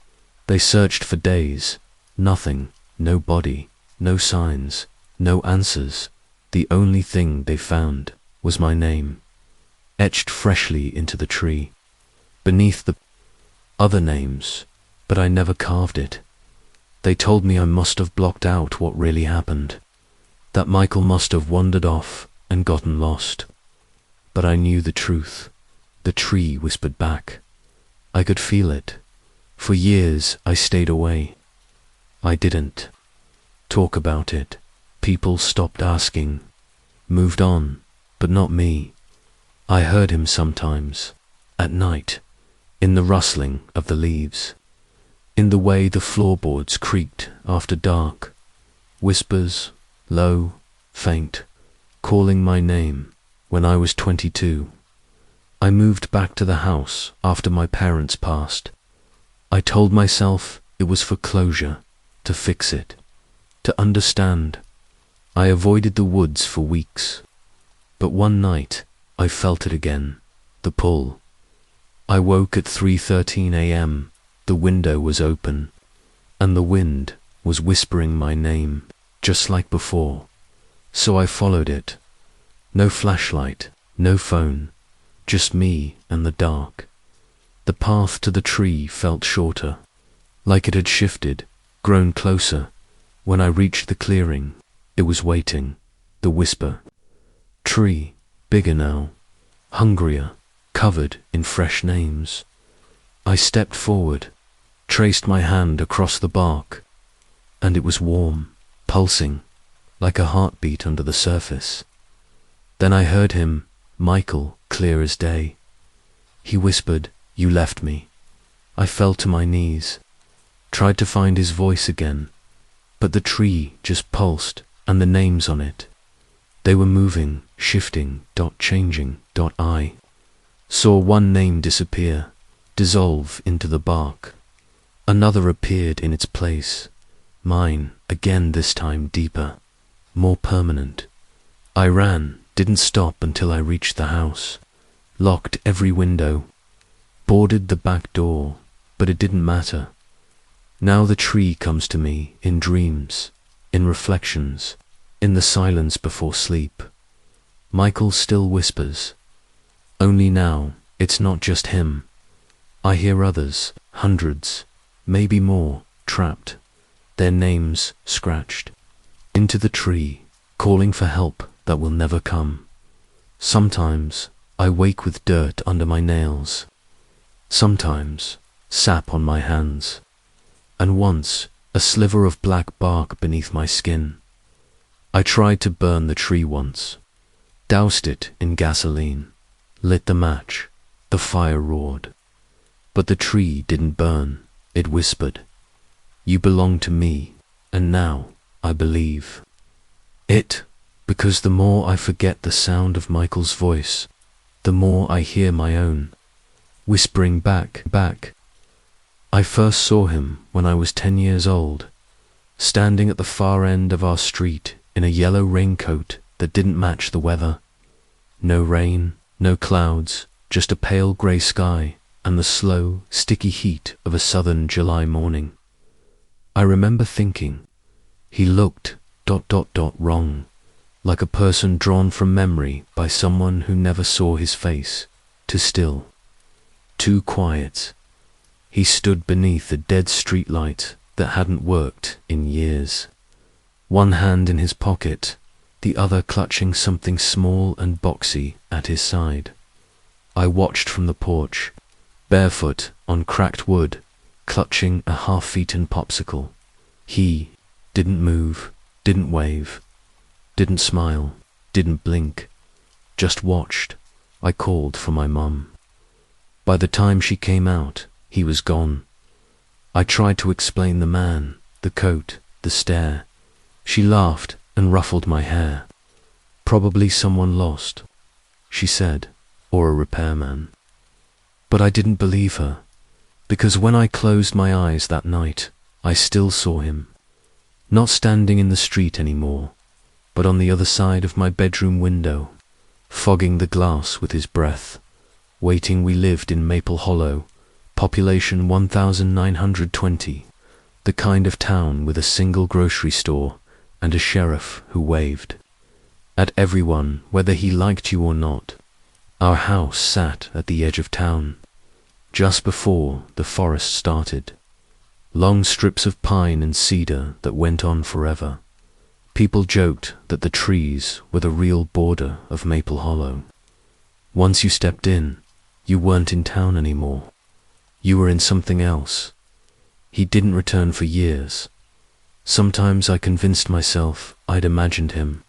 A: They searched for days. Nothing, no body, no signs, no answers. The only thing they found was my name, etched freshly into the tree, beneath the other names, but I never carved it. They told me I must have blocked out what really happened, that Michael must have wandered off and gotten lost. But I knew the truth. The tree whispered back. I could feel it. For years I stayed away. I didn't talk about it. People stopped asking, moved on, but not me. I heard him sometimes, at night, in the rustling of the leaves, in the way the floorboards creaked after dark, whispers, low, faint, calling my name. When I was 22, I moved back to the house after my parents passed. I told myself it was for closure, to fix it, to understand. I avoided the woods for weeks, but one night I felt it again, the pull. I woke at 3:13 a.m. The window was open, and the wind was whispering my name, just like before. So I followed it. No flashlight, no phone, just me and the dark. The path to the tree felt shorter, like it had shifted, grown closer. When I reached the clearing, it was waiting, the whisper. Tree, bigger now, hungrier, covered in fresh names. I stepped forward, traced my hand across the bark, and it was warm, pulsing, like a heartbeat under the surface. Then I heard him, Michael, clear as day. He whispered, "You left me." I fell to my knees, tried to find his voice again, but the tree just pulsed, and the names on it. They were moving, shifting, changing. I saw one name disappear, dissolve into the bark. Another appeared in its place. Mine, again, this time deeper, more permanent. I ran, didn't stop until I reached the house, locked every window, boarded the back door, but it didn't matter. Now the tree comes to me in dreams, in reflections, in the silence before sleep. Michael still whispers. Only now, it's not just him. I hear others, hundreds, maybe more, trapped, their names scratched, into the tree, calling for help that will never come. Sometimes I wake with dirt under my nails, sometimes sap on my hands, and once a sliver of black bark beneath my skin. I tried to burn the tree once, doused it in gasoline, lit the match, the fire roared. But the tree didn't burn, it whispered, "You belong to me, and now I believe." It, because the more I forget the sound of Michael's voice, the more I hear my own, whispering back. I first saw him when I was 10 years old, standing at the far end of our street in a yellow raincoat that didn't match the weather. No rain, no clouds, just a pale grey sky and the slow, sticky heat of a southern July morning. I remember thinking, he looked ... wrong, like a person drawn from memory by someone who never saw his face, too still, too quiet. He stood beneath a dead streetlight that hadn't worked in years. One hand in his pocket, the other clutching something small and boxy at his side. I watched from the porch, barefoot on cracked wood, clutching a half-eaten popsicle. He didn't move, didn't wave, didn't smile, didn't blink, just watched. I called for my mum. By the time she came out, he was gone. I tried to explain the man, the coat, the stare. She laughed and ruffled my hair. Probably someone lost, she said, or a repairman. But I didn't believe her, because when I closed my eyes that night, I still saw him. Not standing in the street anymore, but on the other side of my bedroom window, fogging the glass with his breath, waiting. We lived in Maple Hollow, population 1,920, the kind of town with a single grocery store and a sheriff who waved at everyone whether he liked you or not. Our house sat at the edge of town, just before the forest started. Long strips of pine and cedar that went on forever. People joked that the trees were the real border of Maple Hollow. Once you stepped in, you weren't in town anymore. You were in something else. He didn't return for years. Sometimes I convinced myself I'd imagined him.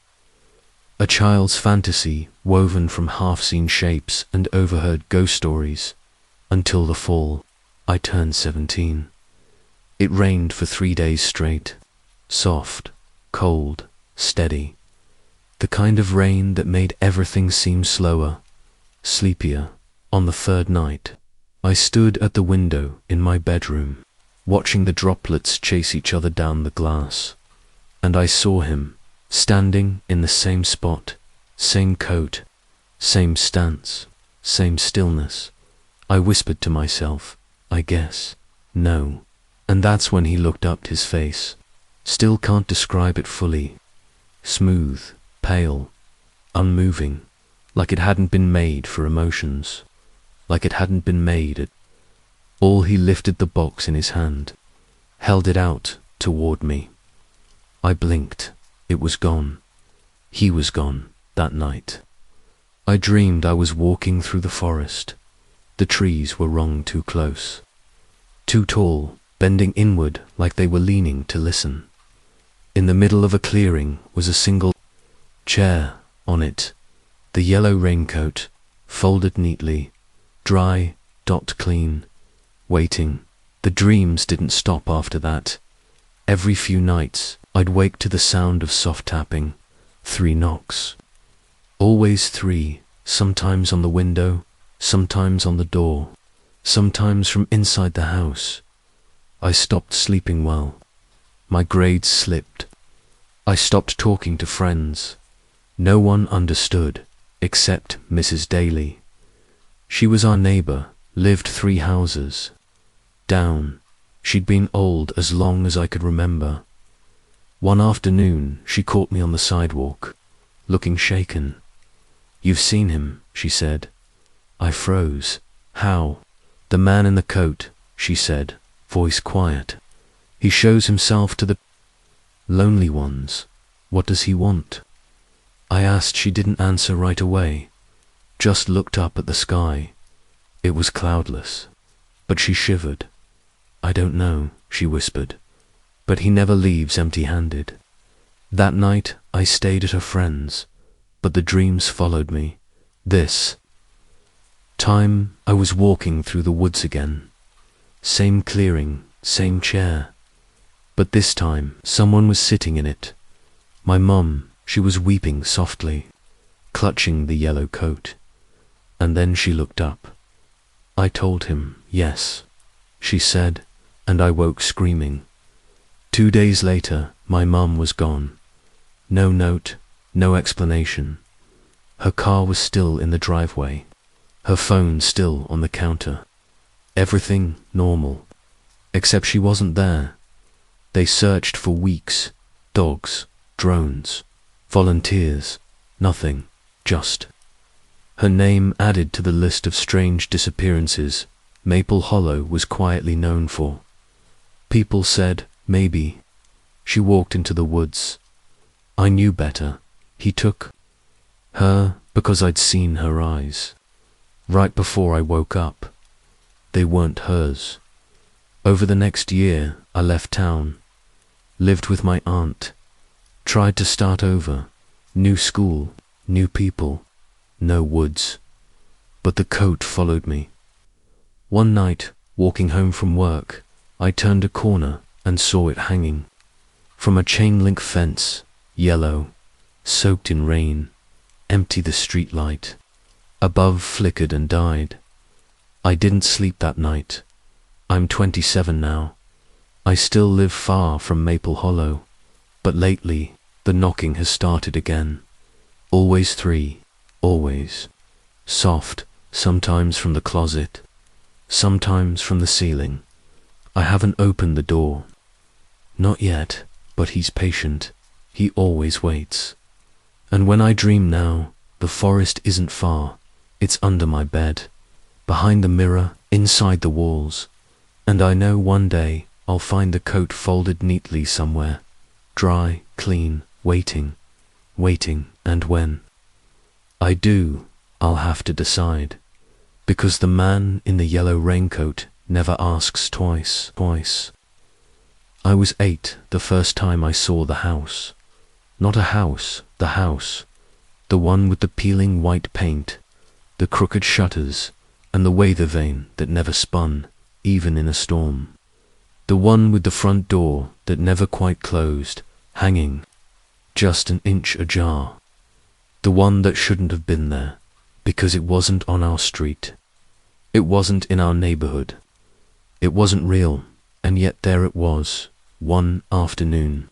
A: A child's fantasy woven from half-seen shapes and overheard ghost stories. Until the fall, I turned 17. It rained for 3 days straight. Soft, cold, steady. The kind of rain that made everything seem slower, sleepier. On the third night, I stood at the window in my bedroom, watching the droplets chase each other down the glass. And I saw him, standing in the same spot, same coat, same stance, same stillness. I whispered to myself, I guess, no. And that's when he looked up. His face, still can't describe it fully. Smooth, pale, unmoving, like it hadn't been made for emotions, like it hadn't been made at all. He lifted the box in his hand, held it out toward me. I blinked. It was gone. He was gone that night. I dreamed I was walking through the forest. The trees were wrung too close, too tall, bending inward like they were leaning to listen. In the middle of a clearing was a single chair. On it, the yellow raincoat, folded neatly, dry, dot clean, waiting. The dreams didn't stop after that. Every few nights, I'd wake to the sound of soft tapping, 3 knocks. Always 3, sometimes on the window, sometimes on the door, sometimes from inside the house. I stopped sleeping well. My grades slipped. I stopped talking to friends. No one understood, except Mrs. Daly. She was our neighbor, lived 3 houses down. She'd been old as long as I could remember. One afternoon, she caught me on the sidewalk, looking shaken. You've seen him, she said. I froze. How? The man in the coat, she said, voice quiet. He shows himself to the lonely ones. What does he want? I asked. She didn't answer right away, just looked up at the sky. It was cloudless, but she shivered. I don't know, she whispered, but he never leaves empty-handed. That night I stayed at a friend's, but the dreams followed me. This time I was walking through the woods again. Same clearing, same chair. But this time someone was sitting in it. My mum. She was weeping softly, clutching the yellow coat. And then she looked up. I told him, yes, she said, and I woke screaming. 2 days later, my mum was gone. No note, no explanation. Her car was still in the driveway, her phone still on the counter. Everything normal, except she wasn't there. They searched for weeks, dogs, drones, volunteers, nothing, just her name added to the list of strange disappearances Maple Hollow was quietly known for. People said, maybe. She walked into the woods. I knew better. He took her because I'd seen her eyes. Right before I woke up. They weren't hers. Over the next year, I left town. Lived with my aunt. Tried to start over. New school, new people, no woods. But the coat followed me. One night, walking home from work, I turned a corner and saw it hanging. From a chain-link fence, yellow, soaked in rain, empty the street light. Above flickered and died. I didn't sleep that night. I'm 27 now. I still live far from Maple Hollow, but lately the knocking has started again. Always 3, always. Soft, sometimes from the closet, sometimes from the ceiling. I haven't opened the door. Not yet, but he's patient. He always waits. And when I dream now, the forest isn't far. It's under my bed, behind the mirror, inside the walls. And I know one day I'll find the coat folded neatly somewhere, dry, clean, waiting, and when I do, I'll have to decide, because the man in the yellow raincoat never asks twice. I was 8 the first time I saw the house. Not a house, the one with the peeling white paint, the crooked shutters, and the weather vane that never spun, even in a storm. The one with the front door that never quite closed, hanging, just an inch ajar. The one that shouldn't have been there, because it wasn't on our street. It wasn't in our neighborhood. It wasn't real, and yet there it was, one afternoon.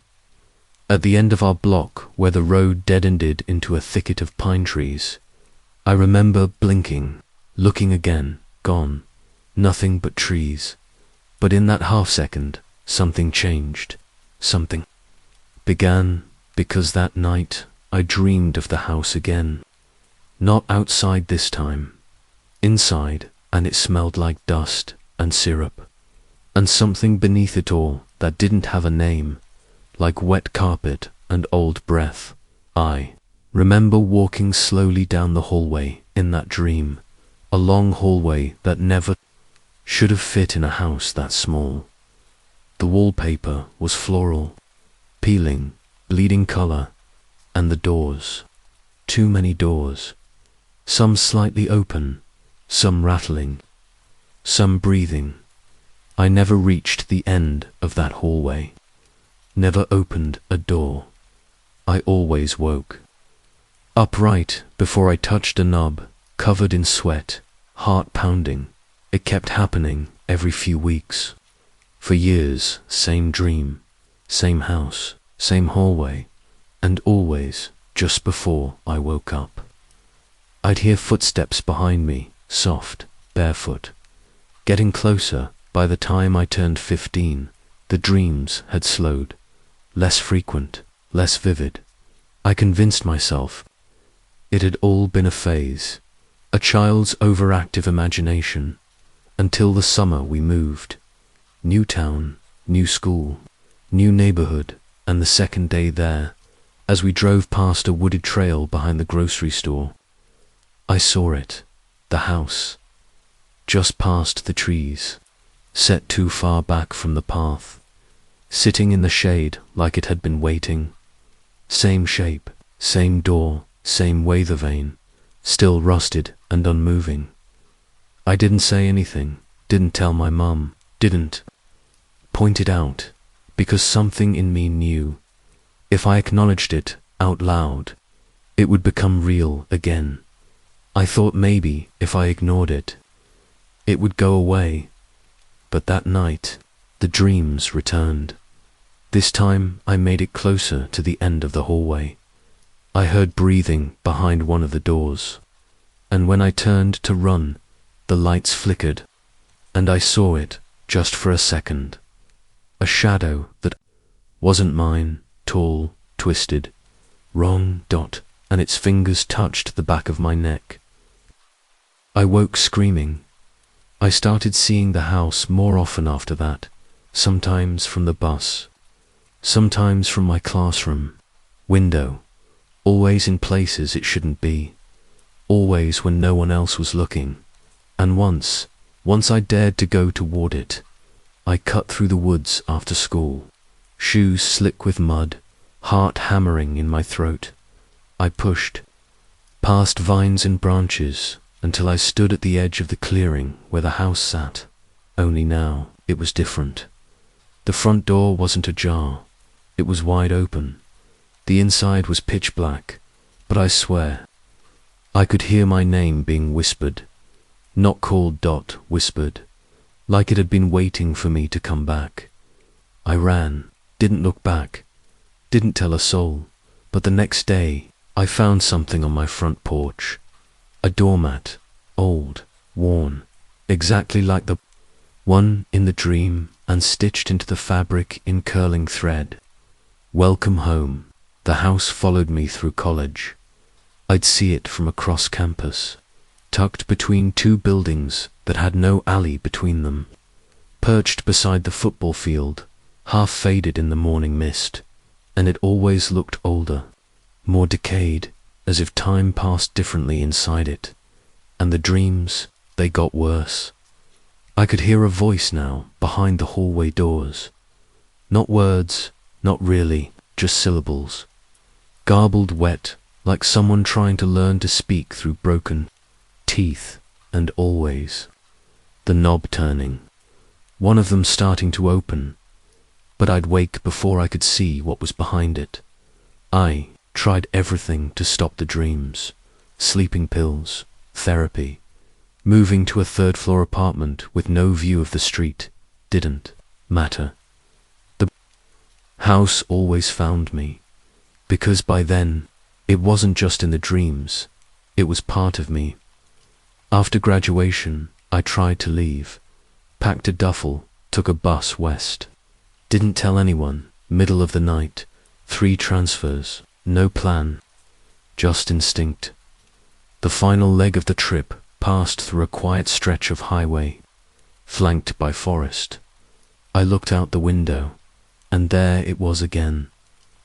A: At the end of our block, where the road dead-ended into a thicket of pine trees, I remember blinking, looking again, gone, nothing but trees. But in that half-second, something changed. Something began, because that night I dreamed of the house again. Not outside this time. Inside, and it smelled like dust and syrup. And something beneath it all that didn't have a name, like wet carpet and old breath. I remember walking slowly down the hallway in that dream, a long hallway that never should have fit in a house that small. The wallpaper was floral, peeling, bleeding color, and the doors, too many doors, some slightly open, some rattling, some breathing. I never reached the end of that hallway, never opened a door. I always woke. Upright before I touched a knob, covered in sweat, heart pounding. It kept happening every few weeks. For years, same dream, same house, same hallway, and always just before I woke up. I'd hear footsteps behind me, soft, barefoot. Getting closer. By the time I turned 15, the dreams had slowed. Less frequent, less vivid. I convinced myself it had all been a phase, a child's overactive imagination, until the summer we moved. New town, new school, new neighborhood, and the second day there, as we drove past a wooded trail behind the grocery store, I saw it, the house, just past the trees, set too far back from the path, sitting in the shade like it had been waiting. Same shape, same door, same weather vane, still rusted and unmoving. I didn't say anything, didn't tell my mum, didn't point it out, because something in me knew, if I acknowledged it out loud, it would become real again. I thought maybe if I ignored it, it would go away. But that night, the dreams returned. This time I made it closer to the end of the hallway. I heard breathing behind one of the doors, and when I turned to run, the lights flickered, and I saw it just for a second. A shadow that wasn't mine, tall, twisted, wrong dot, and its fingers touched the back of my neck. I woke screaming. I started seeing the house more often after that, sometimes from the bus, sometimes from my classroom window, always in places it shouldn't be, always when no one else was looking. And once I dared to go toward it. I cut through the woods after school, shoes slick with mud, heart hammering in my throat. I pushed past vines and branches until I stood at the edge of the clearing where the house sat. Only now it was different. The front door wasn't ajar. It was wide open. The inside was pitch black, but I swear, I could hear my name being whispered. Not called, whispered, like it had been waiting for me to come back. I ran, didn't look back, didn't tell a soul, but the next day I found something on my front porch. A doormat, old, worn, exactly like the one in the dream and stitched into the fabric in curling thread. Welcome home. The house followed me through college. I'd see it from across campus, tucked between two buildings that had no alley between them, perched beside the football field, half faded in the morning mist, and it always looked older, more decayed, as if time passed differently inside it. And the dreams, they got worse. I could hear a voice now behind the hallway doors. Not words, not really, just syllables. Garbled wet, like someone trying to learn to speak through broken teeth, and always. The knob turning, one of them starting to open, but I'd wake before I could see what was behind it. I tried everything to stop the dreams, sleeping pills, therapy, moving to a third-floor apartment with no view of the street, didn't matter. The house always found me, because by then, it wasn't just in the dreams, it was part of me. After graduation, I tried to leave, packed a duffel, took a bus west. Didn't tell anyone, middle of the night, 3 transfers, no plan, just instinct. The final leg of the trip passed through a quiet stretch of highway, flanked by forest. I looked out the window, and there it was again,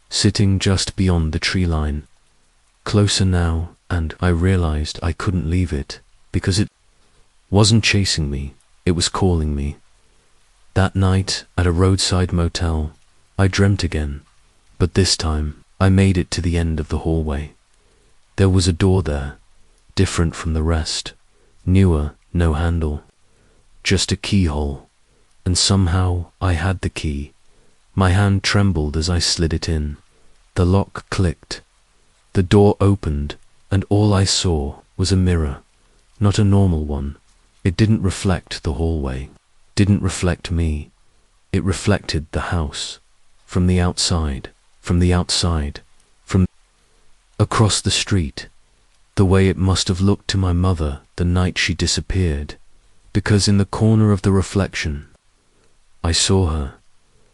A: sitting just beyond the tree line, closer now, and I realized I couldn't leave it, because it wasn't chasing me, it was calling me. That night, at a roadside motel, I dreamt again, but this time, I made it to the end of the hallway. There was a door there, different from the rest, newer, no handle, just a keyhole, and somehow I had the key. My hand trembled as I slid it in. The lock clicked. The door opened, and all I saw was a mirror, not a normal one. It didn't reflect the hallway, didn't reflect me. It reflected the house, from the outside, from across the street, the way it must have looked to my mother the night she disappeared, because in the corner of the reflection, I saw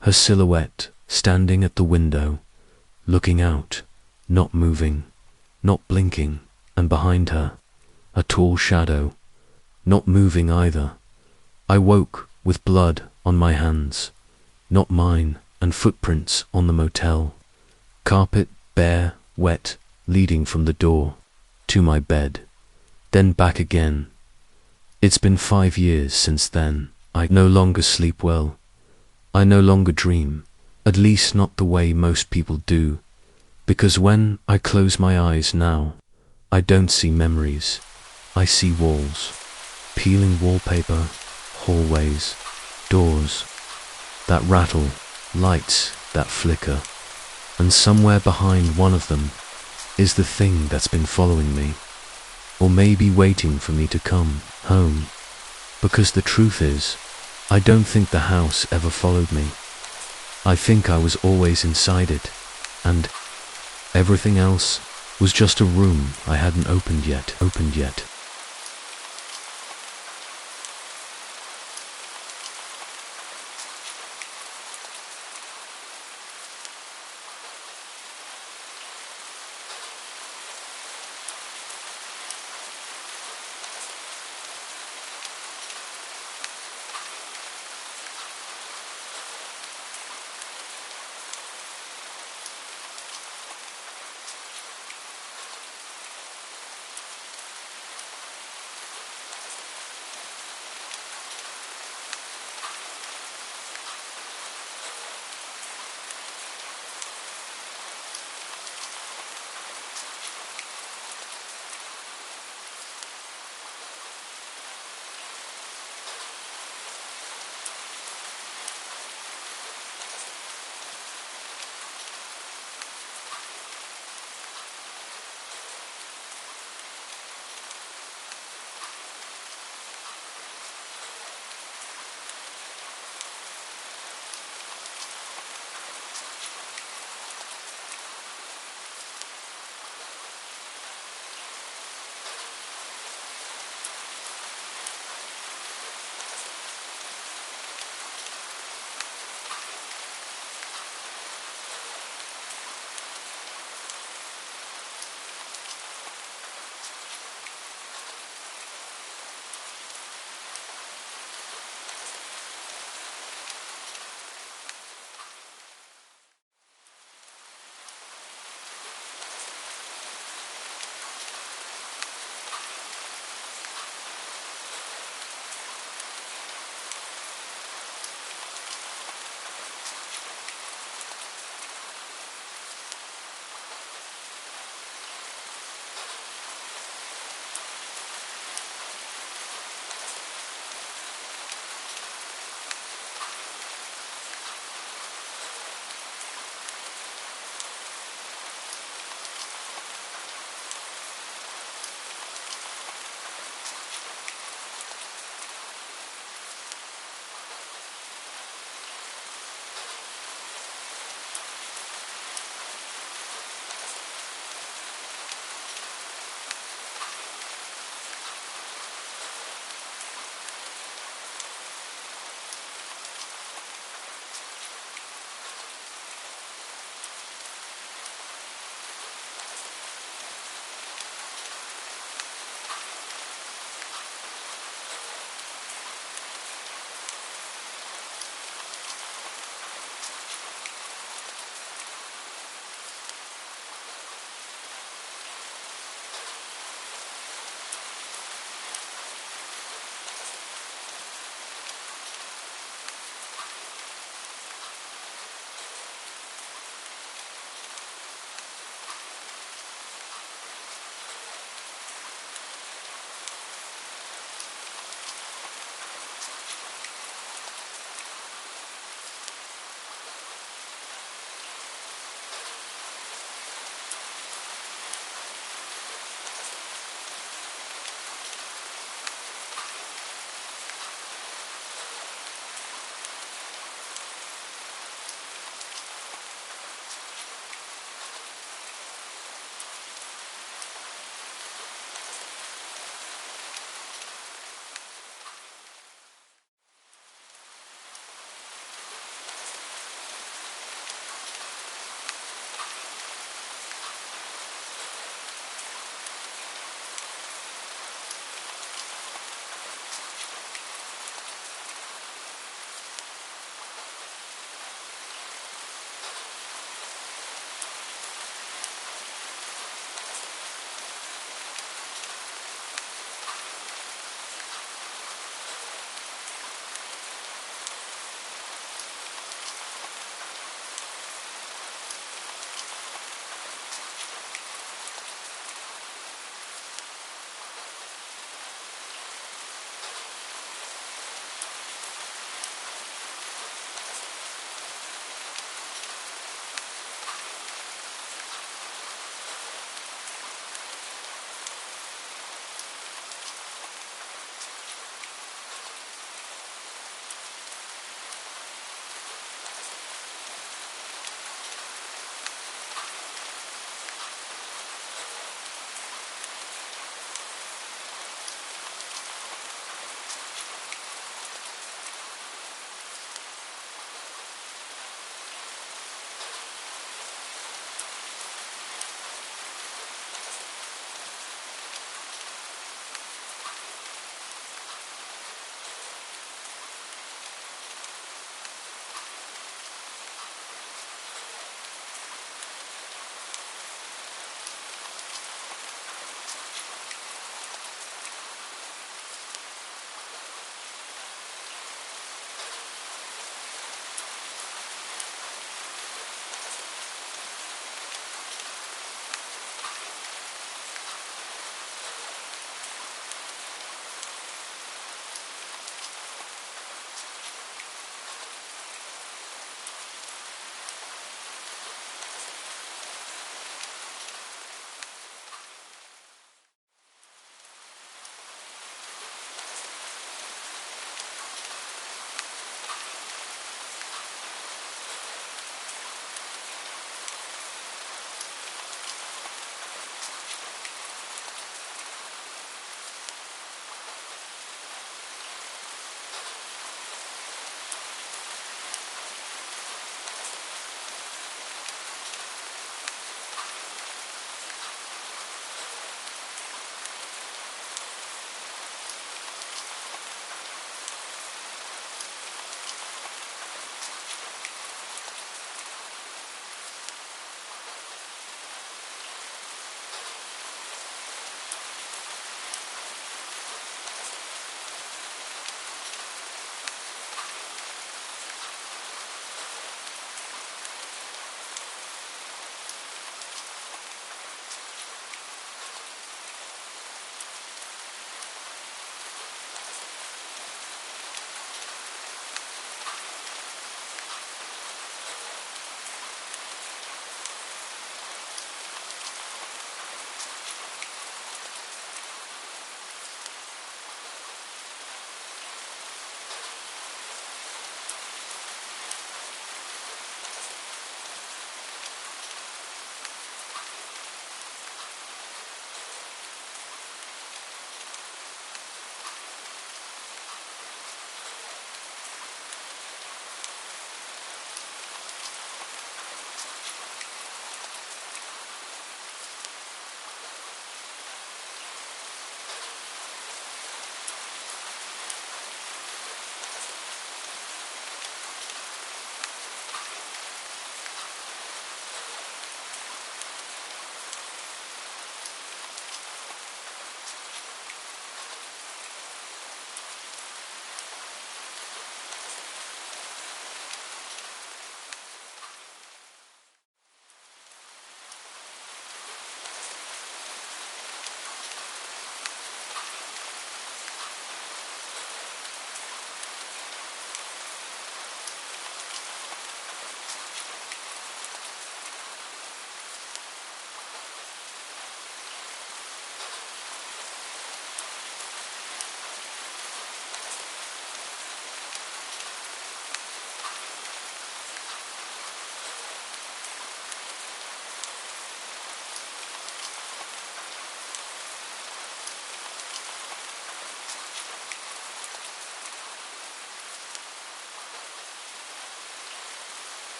A: her silhouette standing at the window, looking out, not moving, not blinking, and behind her, a tall shadow, not moving either. I woke with blood on my hands, not mine, and footprints on the motel, carpet bare, wet, leading from the door to my bed, then back again. It's been 5 years since then. I no longer sleep well. I no longer dream, at least not the way most people do, because when I close my eyes now, I don't see memories. I see walls, peeling wallpaper, hallways, doors, that rattle, lights that flicker, and somewhere behind one of them is the thing that's been following me, or maybe waiting for me to come home, because the truth is, I don't think the house ever followed me. I think I was always inside it, and everything else was just a room I hadn't opened yet.